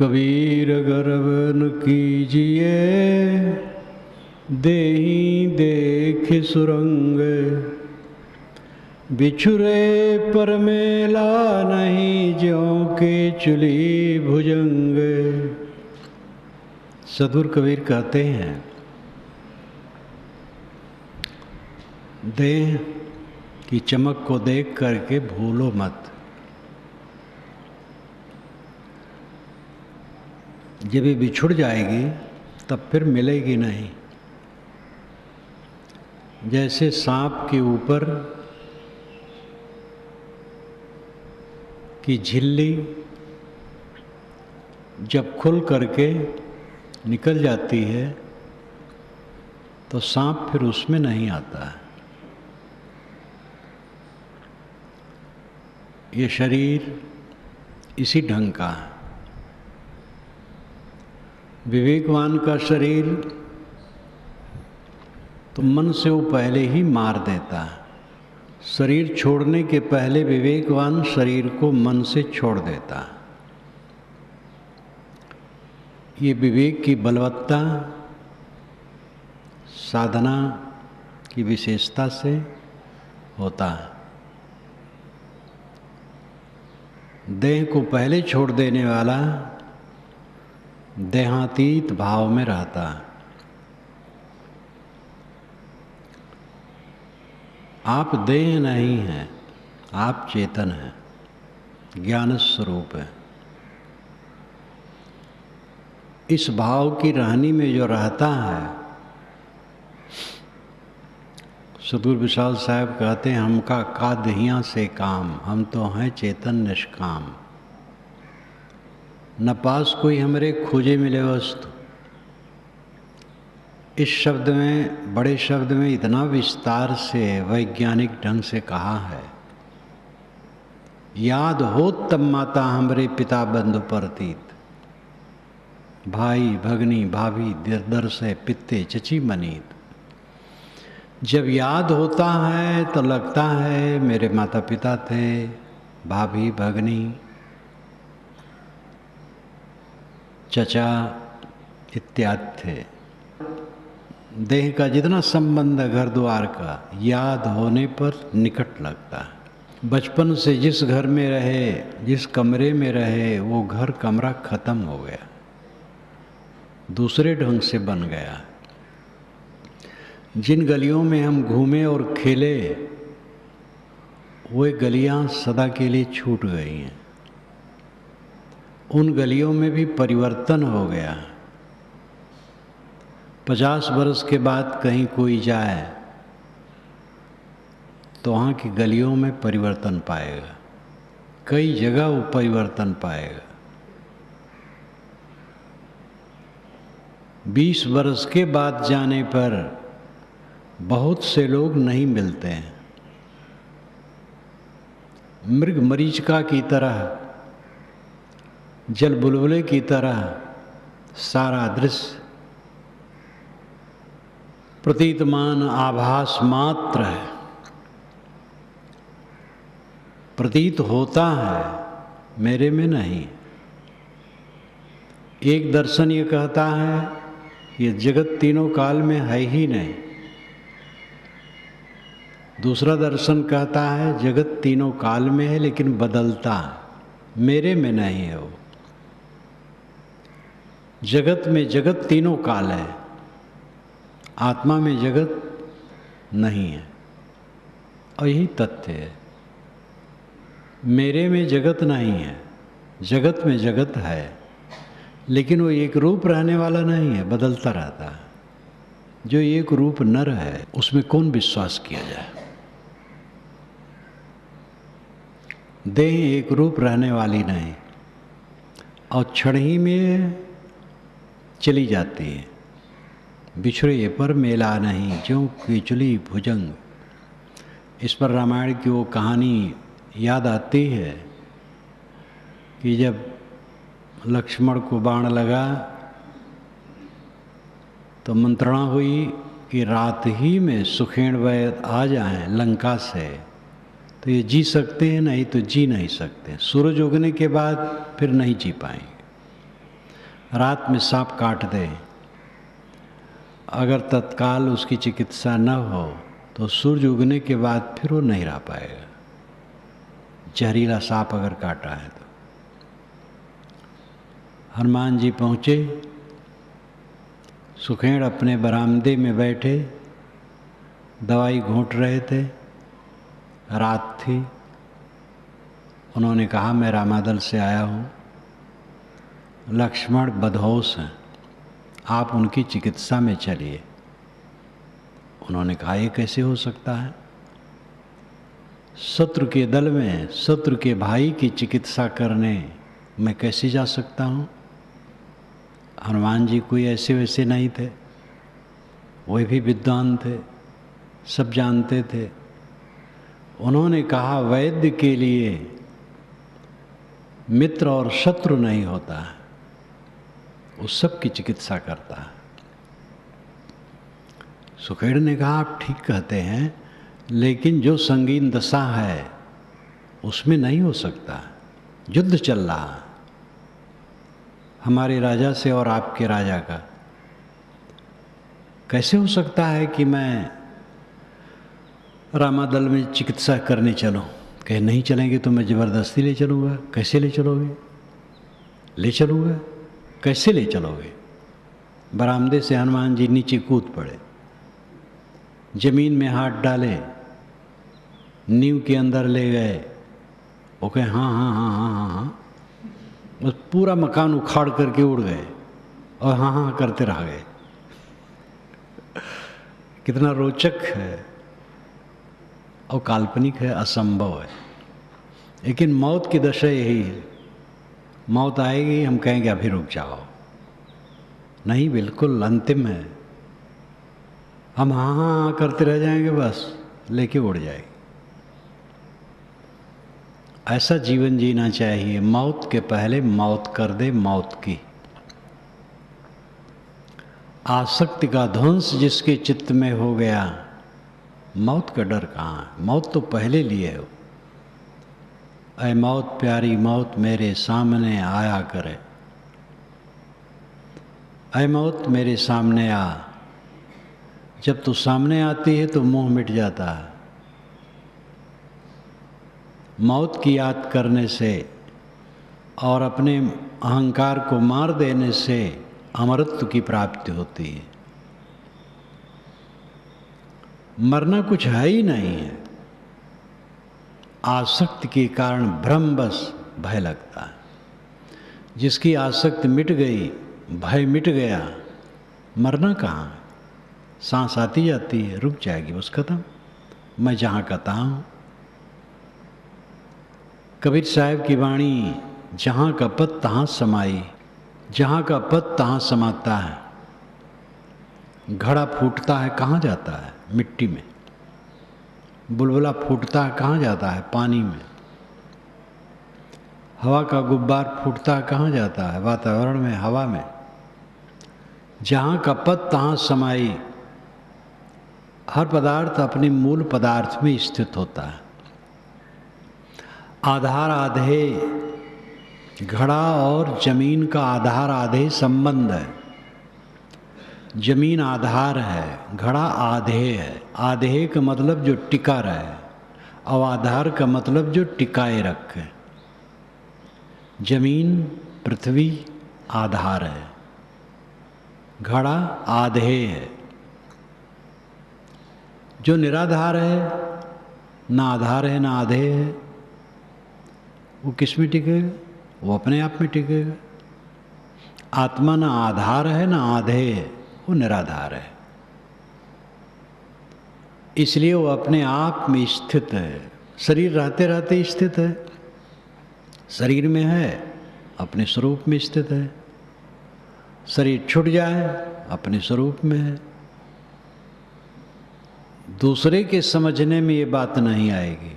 कबीर गर्व न कीजिए, देहि देख सुरंग। बिछुरे पर मेला नहीं, ज्यों के चुली भुजंग। सद्गुरु कबीर कहते हैं, देह की चमक को देख करके भूलो मत। जब ये बिछुड़ जाएगी तब फिर मिलेगी नहीं। जैसे सांप के ऊपर की झिल्ली जब खुल करके निकल जाती है तो सांप फिर उसमें नहीं आता है। ये शरीर इसी ढंग का है। विवेकवान का शरीर तो मन से वो पहले ही मार देता है। शरीर छोड़ने के पहले विवेकवान शरीर को मन से छोड़ देता है। ये विवेक की बलवत्ता साधना की विशेषता से होता है। देह को पहले छोड़ देने वाला देहातीत भाव में रहता है। आप देह नहीं हैं, आप चेतन हैं, ज्ञान स्वरूप है। इस भाव की रहनी में जो रहता है, सद्गुरु विशाल साहब कहते हैं, हमका का दहिया से काम, हम तो हैं चेतन निष्काम। न पास कोई हमरे खोजे मिले वस्तु। इस शब्द में, बड़े शब्द में इतना विस्तार से वैज्ञानिक ढंग से कहा है। याद हो तब माता हमरे पिता बंधु परतीत, भाई भगनी भाभी दर से पित्ते चची मनीत। जब याद होता है तो लगता है मेरे माता पिता थे, भाभी भगनी चचा इत्यादि थे। देह का जितना संबंध है घर द्वार का, याद होने पर निकट लगता है। बचपन से जिस घर में रहे, जिस कमरे में रहे, वो घर कमरा खत्म हो गया, दूसरे ढंग से बन गया। जिन गलियों में हम घूमे और खेले, वो गलियां सदा के लिए छूट गई हैं। उन गलियों में भी परिवर्तन हो गया। 50 वर्ष के बाद कहीं कोई जाए तो वहाँ की गलियों में परिवर्तन पाएगा, कई जगह वो परिवर्तन पाएगा। 20 वर्ष के बाद जाने पर बहुत से लोग नहीं मिलते हैं। मृग मरीचिका की तरह, जल बुलबुले की तरह सारा दृश्य प्रतीतमान आभास मात्र है, प्रतीत होता है, मेरे में नहीं। एक दर्शन ये कहता है ये जगत तीनों काल में है ही नहीं। दूसरा दर्शन कहता है जगत तीनों काल में है लेकिन बदलता है, मेरे में नहीं है वो। जगत में जगत तीनों काल है, आत्मा में जगत नहीं है। और यही तथ्य है, मेरे में जगत नहीं है, जगत में जगत है, लेकिन वो एक रूप रहने वाला नहीं है, बदलता रहता है। जो एक रूप न रहे उसमें कौन विश्वास किया जाए। देह एक रूप रहने वाली नहीं, और क्षण ही में चली जाती है। बिछड़े पर मेला नहीं, ज्यों की चुली भुजंग। इस पर रामायण की वो कहानी याद आती है कि जब लक्ष्मण को बाण लगा तो मंत्रणा हुई कि रात ही में सुखेण वैद आ जाएं लंका से तो ये जी सकते हैं, नहीं तो जी नहीं सकते। सूरज उगने के बाद फिर नहीं जी पाएंगे। रात में सांप काट दे, अगर तत्काल उसकी चिकित्सा न हो तो सूरज उगने के बाद फिर वो नहीं रह पाएगा, जहरीला सांप अगर काटा है तो। हनुमान जी पहुँचे, सुखेड़ अपने बरामदे में बैठे दवाई घोंट रहे थे, रात थी। उन्होंने कहा मैं रामादल से आया हूँ, लक्ष्मण बदहोश हैं, आप उनकी चिकित्सा में चलिए। उन्होंने कहा ये कैसे हो सकता है, शत्रु के दल में शत्रु के भाई की चिकित्सा करने मैं कैसे जा सकता हूँ। हनुमान जी कोई ऐसे वैसे नहीं थे, वे भी विद्वान थे, सब जानते थे। उन्होंने कहा वैद्य के लिए मित्र और शत्रु नहीं होता है, वो सबकी चिकित्सा करता है। सुखेड़ ने कहा आप ठीक कहते हैं, लेकिन जो संगीन दशा है उसमें नहीं हो सकता, युद्ध चल रहा है हमारे राजा से और आपके राजा का। कैसे हो सकता है कि मैं रामादल में चिकित्सा करने चलूं? कहे नहीं चलेंगे तो मैं ज़बरदस्ती ले चलूँगा। कैसे ले चलोगे? ले चलूँगा। कैसे ले चलोगे? बरामदे से हनुमान जी नीचे कूद पड़े, जमीन में हाथ डाले, नींव के अंदर ले गए। वो कहे हाँ हाँ हाँ हाँ हाँ हाँ, बस पूरा मकान उखाड़ करके उड़ गए और हाँ हाँ करते रह गए। कितना रोचक है और काल्पनिक है, असंभव है। लेकिन मौत की दशा यही है, मौत आएगी हम कहेंगे अभी रुक जाओ, नहीं बिल्कुल अंतिम है, हम हाँ हाँ हाँ करते रह जाएंगे, बस लेके उड़ जाएगी। ऐसा जीवन जीना चाहिए, मौत के पहले मौत कर दे मौत की। आसक्ति का ध्वंस जिसके चित्त में हो गया, मौत का डर कहाँ है? मौत तो पहले लिए हो। ऐ मौत प्यारी मौत मेरे सामने आया करे, ऐ मौत मेरे सामने आ। जब तू सामने आती है तो मुंह मिट जाता है। मौत की याद करने से और अपने अहंकार को मार देने से अमरत्व की प्राप्ति होती है। मरना कुछ है ही नहीं है, आसक्ति के कारण भ्रम बस भय लगता है। जिसकी आसक्ति मिट गई, भय मिट गया, मरना कहाँ है? सांस आती जाती है, रुक जाएगी, बस खत्म। मैं जहाँ का तहाँ हूँ। कबीर साहब की वाणी, जहाँ का पद तहाँ समाई, जहाँ का पद तहाँ समाता है। घड़ा फूटता है कहाँ जाता है? मिट्टी में। बुलबुला फूटता है कहाँ जाता है? पानी में। हवा का गुब्बार फूटता है कहाँ जाता है? वातावरण में, हवा में। जहाँ का पद तहाँ समाई। हर पदार्थ अपने मूल पदार्थ में स्थित होता है। आधार आधे, घड़ा और जमीन का आधार आधे संबंध है। जमीन आधार है, घड़ा आधे है। आधे का मतलब जो टिका रहे और आधार का मतलब जो टिकाए रखे। जमीन पृथ्वी आधार है, घड़ा आधे है। जो निराधार है, ना आधार है ना आधे है, वो किस में टिकेगा? वो अपने आप में टिकेगा। आत्मा ना आधार है ना आधे है, वो निराधार है। इसलिए वो अपने आप में स्थित है। शरीर रहते रहते स्थित है, शरीर में है, अपने स्वरूप में स्थित है। शरीर छूट जाए, अपने स्वरूप में है। दूसरे के समझने में ये बात नहीं आएगी।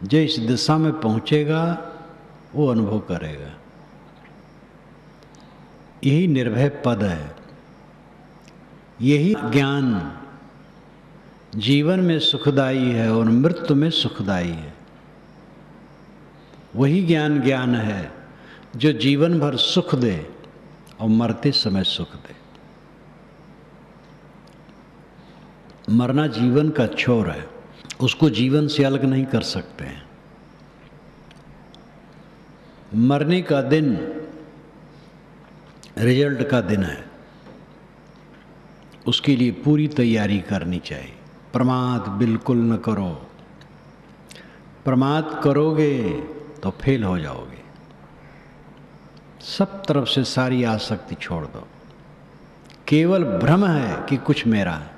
जो इस दिशा में पहुंचेगा वो अनुभव करेगा। यही निर्भय पद है, यही ज्ञान जीवन में सुखदायी है और मृत्यु में सुखदायी है। वही ज्ञान है जो जीवन भर सुख दे और मरते समय सुख दे। मरना जीवन का छोर है, उसको जीवन से अलग नहीं कर सकते हैं। मरने का दिन रिजल्ट का दिन है, उसके लिए पूरी तैयारी करनी चाहिए। प्रमाद बिल्कुल न करो, प्रमाद करोगे तो फेल हो जाओगे। सब तरफ से सारी आसक्ति छोड़ दो। केवल भ्रम है कि कुछ मेरा है,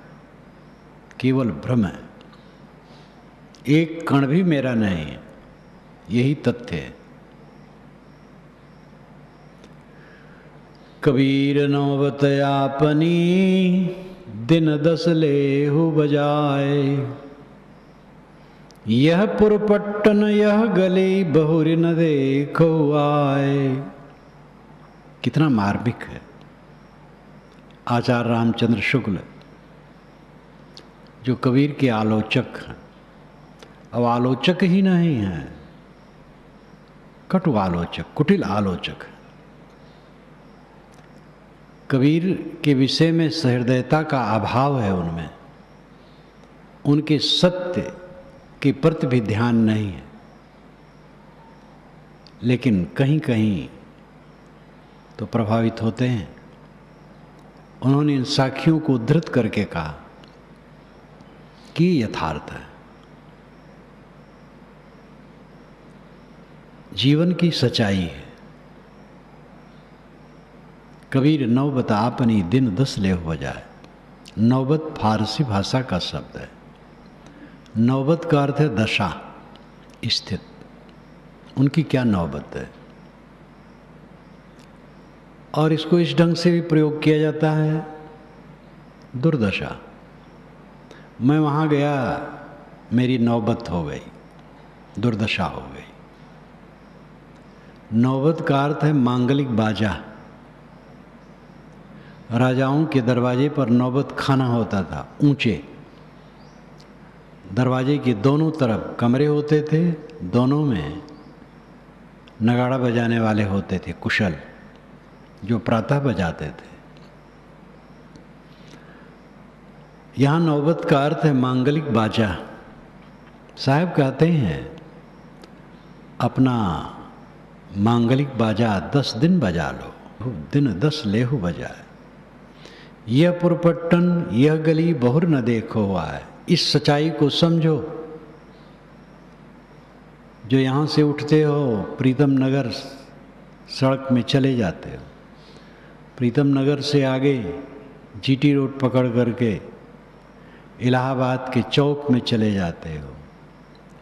केवल भ्रम है, एक कण भी मेरा नहीं है, यही तथ्य है। कबीर नौबत आपनी दिन 10 लेहु बजाए, यह पुरपट्टन यह गली बहुरी न देखो आए। कितना मार्मिक है। आचार्य रामचंद्र शुक्ल जो कबीर के आलोचक हैं, अब आलोचक ही नहीं हैं, कटु आलोचक, कुटिल आलोचक। कबीर के विषय में सहृदयता का अभाव है उनमें, उनके सत्य के प्रति भी ध्यान नहीं है। लेकिन कहीं कहीं तो प्रभावित होते हैं। उन्होंने इन साखियों को उद्धृत करके कहा कि यथार्थ है, जीवन की सच्चाई है। कबीर नौबत आपनी दिन 10 लेहु बजाए। नौबत फारसी भाषा का शब्द है। नौबत का अर्थ है दशा, स्थित। उनकी क्या नौबत है। और इसको इस ढंग से भी प्रयोग किया जाता है, दुर्दशा। मैं वहाँ गया, मेरी नौबत हो गई, दुर्दशा हो गई। नौबत का अर्थ है मांगलिक बाजा। राजाओं के दरवाजे पर नौबत खाना होता था, ऊंचे दरवाजे के दोनों तरफ कमरे होते थे, दोनों में नगाड़ा बजाने वाले होते थे, कुशल, जो प्रातः बजाते थे। यहाँ नौबत का अर्थ है मांगलिक बाजा। साहब कहते हैं अपना मांगलिक बाजा 10 दिन बजा लो, दिन 10 लेहु बजाए। यह पुरपट्टन यह गली बहुर न देखो आए। इस सच्चाई को समझो। जो यहाँ से उठते हो, प्रीतम नगर सड़क में चले जाते हो, प्रीतम नगर से आगे जीटी रोड पकड़ करके इलाहाबाद के चौक में चले जाते हो,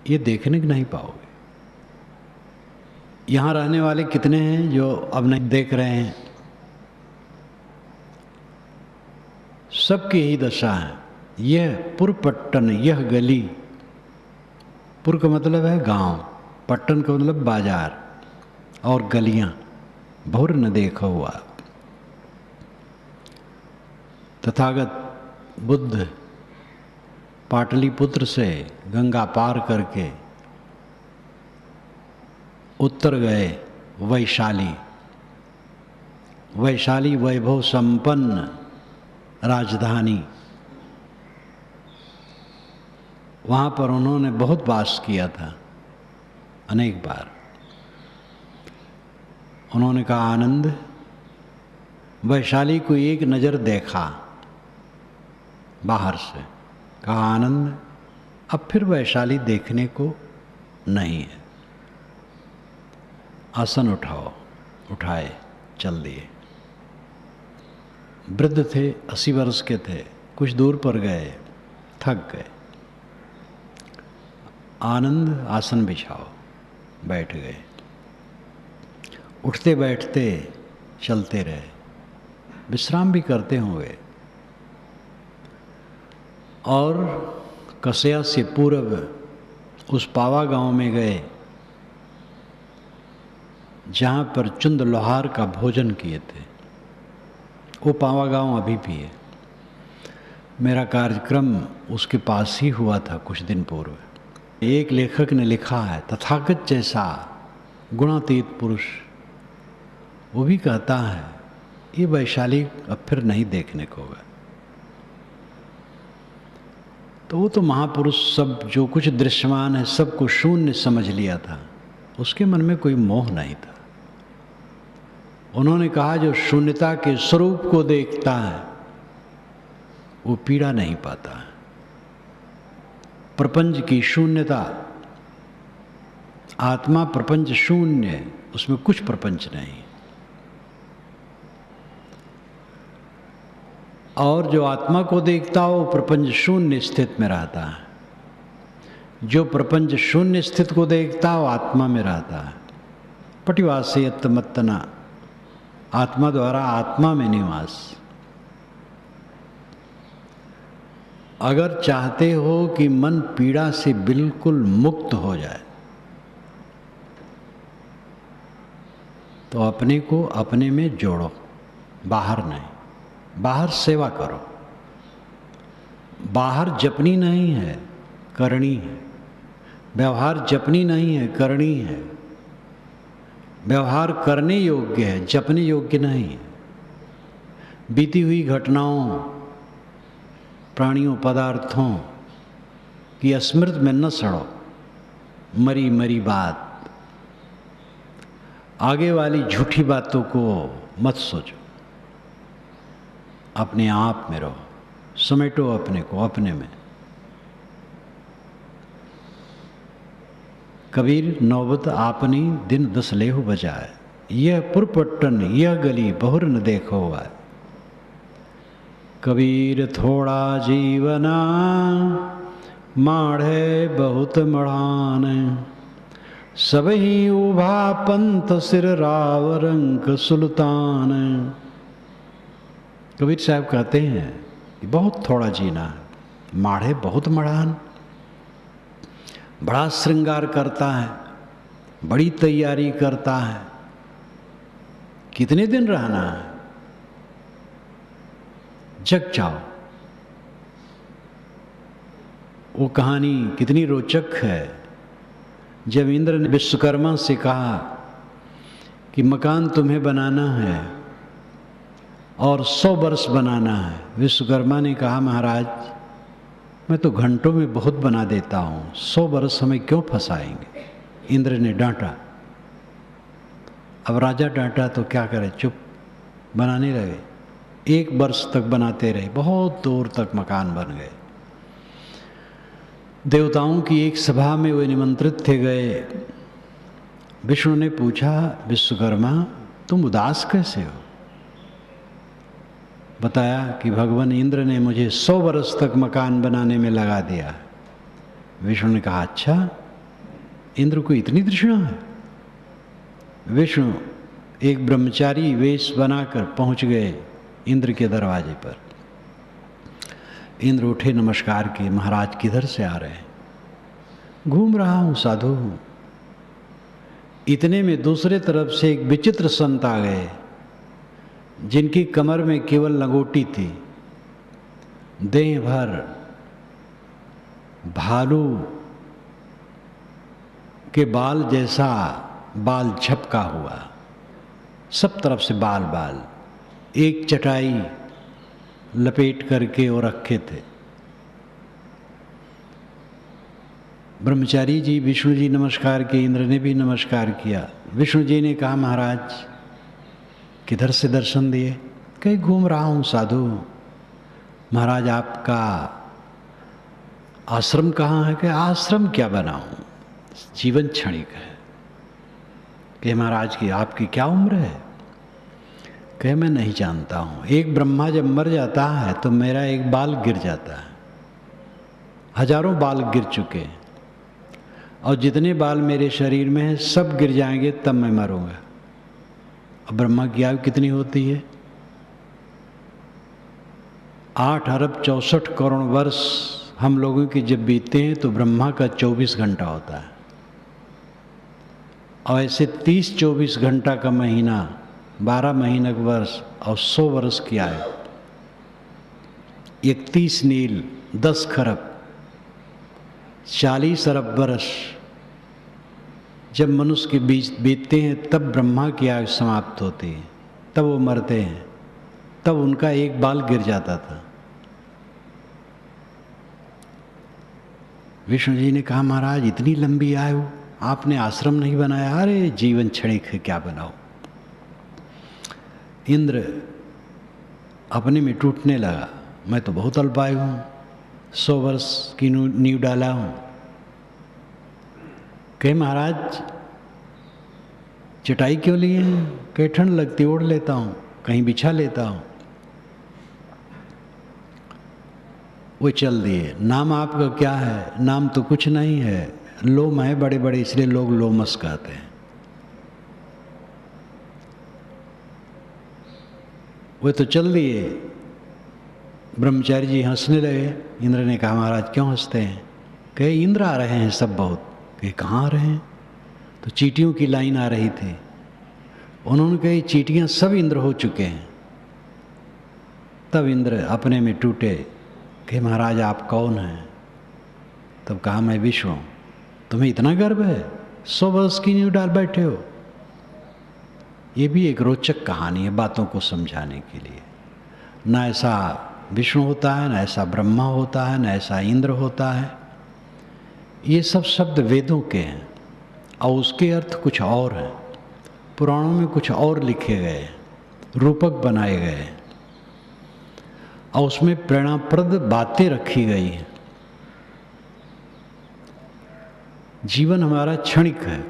ये देखने को नहीं पाओगे। यहाँ रहने वाले कितने हैं जो अब नहीं देख रहे हैं। सबकी यही दशा है। यह पुरपट्टन यह गली, पुर का मतलब है गांव, पट्टन का मतलब बाजार, और गलियां बहुर न देखा हुआ। तथागत बुद्ध पाटलिपुत्र से गंगा पार करके उत्तर गए वैशाली। वैशाली वैभव संपन्न राजधानी, वहाँ पर उन्होंने बहुत वास किया था, अनेक बार। उन्होंने कहा आनंद, वैशाली को एक नज़र देखा बाहर से, कहा आनंद अब फिर वैशाली देखने को नहीं है। आसन उठाओ, उठाए, चल दिए। वृद्ध थे, 80 वर्ष के थे, कुछ दूर पर गए, थक गए। आनंद आसन बिछाओ, बैठ गए। उठते बैठते चलते रहे, विश्राम भी करते होंगे। और कसया से पूर्व उस पावा गांव में गए जहाँ पर चुंद लोहार का भोजन किए थे। वो पावा गांव अभी भी है। मेरा कार्यक्रम उसके पास ही हुआ था कुछ दिन पूर्व। एक लेखक ने लिखा है, तथागत जैसा गुणातीत पुरुष, वो भी कहता है ये वैशाली अब फिर नहीं देखने को होगा। तो वो तो महापुरुष सब जो कुछ दृश्यमान है सबको शून्य समझ लिया था, उसके मन में कोई मोह नहीं था। उन्होंने कहा जो शून्यता के स्वरूप को देखता है वो पीड़ा नहीं पाता है। प्रपंच की शून्यता, आत्मा प्रपंच शून्य, उसमें कुछ प्रपंच नहीं। और जो आत्मा को देखता हो प्रपंच शून्य स्थित में रहता है। जो प्रपंच शून्य स्थित को देखता हो आत्मा में रहता है। पटिवासेयत मत्तना, आत्मा द्वारा आत्मा में निवास। अगर चाहते हो कि मन पीड़ा से बिल्कुल मुक्त हो जाए तो अपने को अपने में जोड़ो, बाहर नहीं। बाहर सेवा करो, बाहर जपनी नहीं है, करनी है। व्यवहार जपनी नहीं है, करनी है। व्यवहार करने योग्य है, जपने योग्य नहीं है। बीती हुई घटनाओं, प्राणियों, पदार्थों की स्मृति में न सड़ो। मरी मरी बात, आगे वाली झूठी बातों को मत सोचो। अपने आप में रहो, समेटो अपने को अपने में। कबीर नौबत आपनी दिन 10 लेहु बजाए, यह पुरपट्टन यह गली बहुर न देखो आए। कबीर थोड़ा जीवना माढ़े बहुत मढ़ान, सब ही उभा पंथ सिर राव रंक सुल्तान। कबीर साहब कहते हैं कि बहुत थोड़ा जीना है, माढ़े बहुत मढ़ान। बड़ा श्रृंगार करता है, बड़ी तैयारी करता है। कितने दिन रहना है, जग जाओ। वो कहानी कितनी रोचक है। जब इंद्र ने विश्वकर्मा से कहा कि मकान तुम्हें बनाना है और 100 वर्ष बनाना है, विश्वकर्मा ने कहा महाराज मैं तो घंटों में बहुत बना देता हूँ, 100 वर्ष हमें क्यों फंसाएंगे। इंद्र ने डांटा। अब राजा डांटा तो क्या करे, चुप बनाने लगे। 1 वर्ष तक बनाते रहे, बहुत दूर तक मकान बन गए। देवताओं की एक सभा में वे निमंत्रित थे गए। विष्णु ने पूछा विश्वकर्मा तुम उदास कैसे हो। बताया कि भगवान इंद्र ने मुझे 100 वर्ष तक मकान बनाने में लगा दिया। विष्णु ने कहा अच्छा, इंद्र को इतनी तृष्णा है। विष्णु एक ब्रह्मचारी वेश बनाकर पहुंच गए इंद्र के दरवाजे पर। इंद्र उठे, नमस्कार किए। महाराज किधर से आ रहे हैं। घूम रहा हूं, साधु हूं। इतने में दूसरे तरफ से एक विचित्र संत आ गए जिनकी कमर में केवल लंगोटी थी, देह भर भालू के बाल जैसा बाल झपका हुआ, सब तरफ से बाल बाल। एक चटाई लपेट करके वो रखे थे। ब्रह्मचारी जी विष्णु जी नमस्कार किए, इंद्र ने भी नमस्कार किया। विष्णु जी ने कहा महाराज किधर से दर्शन दिए। कहीं घूम रहा हूँ साधु। महाराज आपका आश्रम कहाँ है। कि आश्रम क्या बनाऊं, जीवन क्षणिक है। कि महाराज की आपकी क्या उम्र है। कहे मैं नहीं जानता हूँ। एक ब्रह्मा जब मर जाता है तो मेरा एक बाल गिर जाता है। हजारों बाल गिर चुके हैं और जितने बाल मेरे शरीर में हैं सब गिर जाएंगे तब मैं मरूंगा। अब ब्रह्मा की आयु कितनी होती है। 8 अरब 64 करोड़ वर्ष हम लोगों की जब बीतते हैं तो ब्रह्मा का 24 घंटा होता है। और ऐसे 30-24 घंटा का महीना, 12 महीने का वर्ष और 100 वर्ष की आयु। 31 नील, 10 खरब, 40 अरब वर्ष जब मनुष्य के बीच बीतते हैं तब ब्रह्मा की आयु समाप्त होती है, तब वो मरते हैं। तब उनका एक बाल गिर जाता था। विष्णु जी ने कहा, महाराज इतनी लंबी आयु, आपने आश्रम नहीं बनाया? अरे जीवन क्षणिक है, क्या बनाओ। इंद्र अपने में टूटने लगा, मैं तो बहुत अल्पायु हूँ, 100 वर्ष की नींव डाला हूँ। कहे महाराज चटाई क्यों लिए हैं? कहे ठंड लगती ओढ़ लेता हूँ, कहीं बिछा लेता हूँ। वो चल दिए। नाम आपका क्या है? नाम तो कुछ नहीं है, लोम है बड़े बड़े, इसलिए लोग लोमस कहते हैं। वो तो चल दिए। ब्रह्मचारी जी हंसने लगे। इंद्र ने कहा, महाराज क्यों हंसते हैं? कहे इंद्र आ रहे हैं सब बहुत। कहे कहाँ आ रहे हैं? तो चींटियों की लाइन आ रही थी। उन्होंने कही चींटियाँ सब इंद्र हो चुके हैं। तब इंद्र अपने में टूटे कि महाराज आप कौन हैं? तब कहा मैं विष्णु हूँ। तुम्हें इतना गर्व है? 100 वर्ष की नींव डाल बैठे हो। ये भी एक रोचक कहानी है बातों को समझाने के लिए। ना ऐसा विष्णु होता है, ना ऐसा ब्रह्मा होता है, ना ऐसा इंद्र होता है। ये सब शब्द वेदों के हैं और उसके अर्थ कुछ और हैं। पुराणों में कुछ और लिखे गए, रूपक बनाए गए और उसमें प्रेरणाप्रद बातें रखी गई हैं। जीवन हमारा क्षणिक है।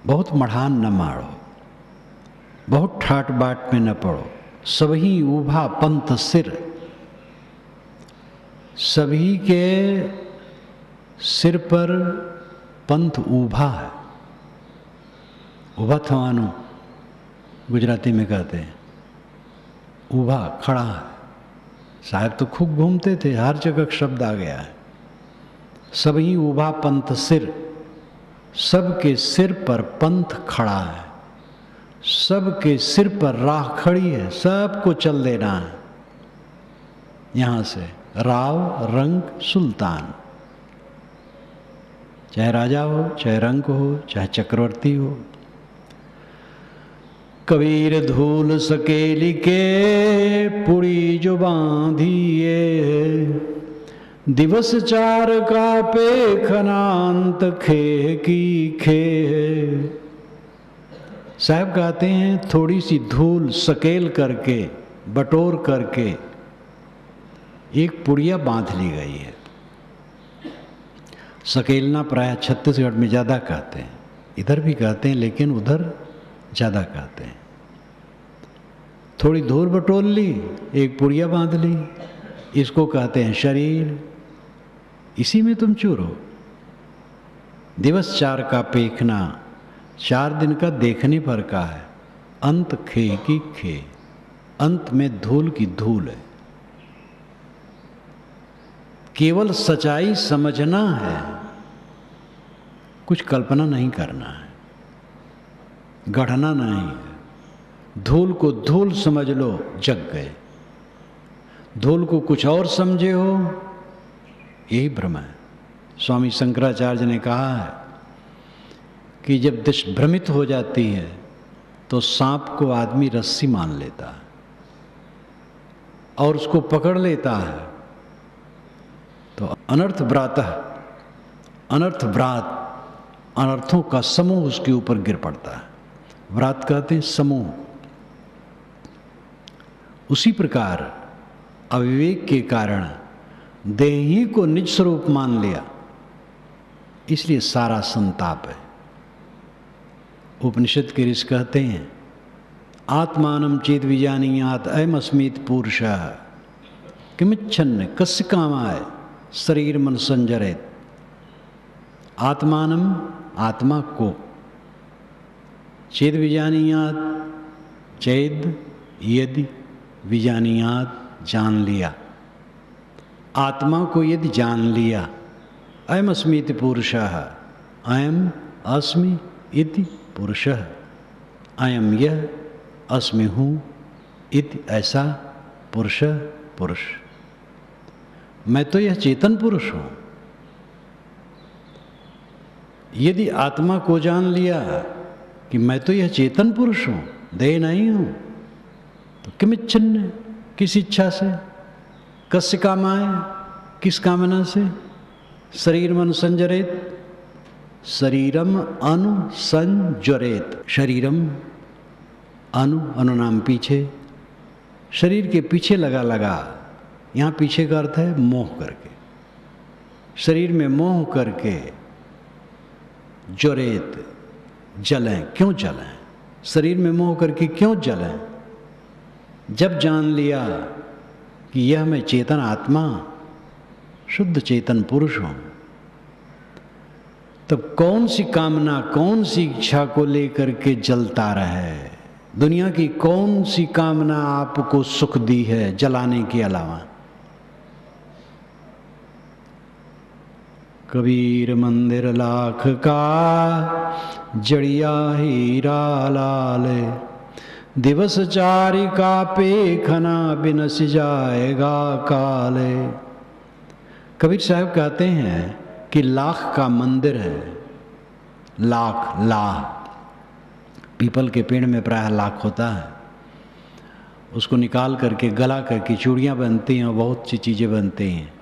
बहुत मढ़ान न मारो, बहुत ठाट बाट में न पड़ो। सभी ऊभा पंथ सिर, सभी के सिर पर पंथ ऊभा है। ऊभा थवानो गुजराती में कहते हैं। ऊभा खड़ा है। साहब तो खूब घूमते थे, हर जगह शब्द आ गया है। सभी ऊभा पंथ सिर, सबके सिर पर पंथ खड़ा है, सबके सिर पर राह खड़ी है, सबको चल देना है। यहां से राव रंग सुल्तान, चाहे राजा हो, चाहे रंग हो, चाहे चक्रवर्ती हो। कबीर धूल सकेली के पुड़ी जो बांधिए, दिवस 4 का पेखनांत खे की खे। साहब कहते हैं थोड़ी सी धूल सकेल करके, बटोर करके एक पुड़िया बांध ली गई है। सकेलना प्रायः छत्तीसगढ़ में ज़्यादा कहते हैं, इधर भी कहते हैं लेकिन उधर ज़्यादा कहते हैं। थोड़ी धूल बटोर ली, एक पुड़िया बांध ली, इसको कहते हैं शरीर। इसी में तुम चूर हो। दिवस 4 का पेखना, 4 दिन का देखने पर का है। अंत खे की खे, अंत में धूल की धूल है। केवल सच्चाई समझना है, कुछ कल्पना नहीं करना है, गढ़ना नहीं है। धूल को धूल समझ लो, जग गए। धूल को कुछ और समझे हो, यही भ्रम है। स्वामी शंकराचार्य ने कहा है कि जब दृष्टि भ्रमित हो जाती है तो सांप को आदमी रस्सी मान लेता है और उसको पकड़ लेता है तो अनर्थ व्रातः, अनर्थ व्रात, अनर्थों का समूह उसके ऊपर गिर पड़ता है। व्रात कहते हैं समूह। उसी प्रकार अविवेक के कारण देह ही को निज स्वरूप मान लिया, इसलिए सारा संताप है। उपनिषद के ऋषि कहते हैं आत्मानं चेद विजानीयात् अयमस्मीति पुरुषः किमिच्छन् कस्य कामाय शरीर मन संजरेत। आत्मानं, आत्मा को, चेद विजानीयात्, चेद यदि, विजानीयात् जान लिया। आत्मा को यदि जान लिया, अयम अस्मीति पुरुषः, अयम अस्मि इति पुरुषः, अयम यह, अस्मि हूँ इति ऐसा पुरुष, पुरुष। मैं तो यह चेतन पुरुष हूँ। यदि आत्मा को जान लिया कि मैं तो यह चेतन पुरुष हूँ, देह नहीं हूँ तो किमिच्छिन्न, किस इच्छा से, कस्य कामाय, किस कामना से, शरीरम अनुसंजरेत, शरीरम अनुसंजरेत, शरीरम अनु नाम पीछे, शरीर के पीछे लगा, यहाँ पीछे का अर्थ है मोह करके, शरीर में मोह करके ज्वरेत, जलें। क्यों जलें? शरीर में मोह करके क्यों जलें? जब जान लिया कि यह मैं चेतन आत्मा, शुद्ध चेतन पुरुष हूं, तब कौन सी कामना, कौन सी इच्छा को लेकर के जलता रहे? दुनिया की कौन सी कामना आपको सुख दी है जलाने के अलावा? कबीर मंदिर लाख का जड़िया हीरा लाल, दिवस चारिका पे खना बिनस जाएगा काले। कबीर साहब कहते हैं कि लाख का मंदिर है, लाख पीपल के पेड़ में प्रायः लाख होता है, उसको निकाल करके गला करके चूड़ियाँ बनती हैं, बहुत सी चीज़ें बनती हैं।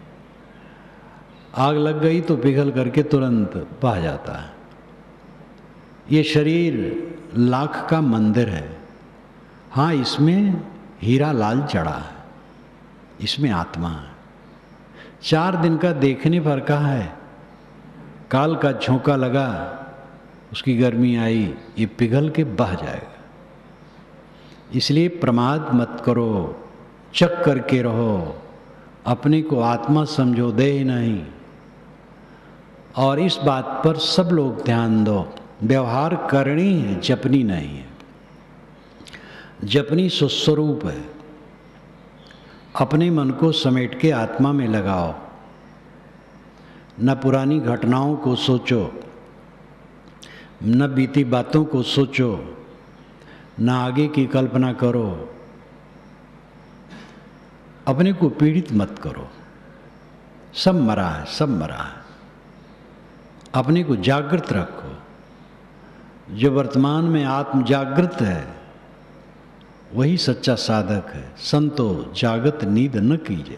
आग लग गई तो पिघल करके तुरंत बह जाता है। ये शरीर लाख का मंदिर है। हाँ, इसमें हीरा लाल चढ़ा है, इसमें आत्मा है। 4 दिन का देखने पर कहा है, काल का झोंका लगा, उसकी गर्मी आई, ये पिघल के बह जाएगा। इसलिए प्रमाद मत करो, चक करके रहो, अपने को आत्मा समझो, देह नहीं। और इस बात पर सब लोग ध्यान दो, व्यवहार करनी है, जपनी नहीं है। जपनी सुस्वरूप है। अपने मन को समेट के आत्मा में लगाओ, न पुरानी घटनाओं को सोचो, न बीती बातों को सोचो, न आगे की कल्पना करो। अपने को पीड़ित मत करो, सब मरा है, सब मरा है। अपने को जागृत रखो। जो वर्तमान में आत्म जागृत है वही सच्चा साधक है। संतो जागत नींद न कीजिए।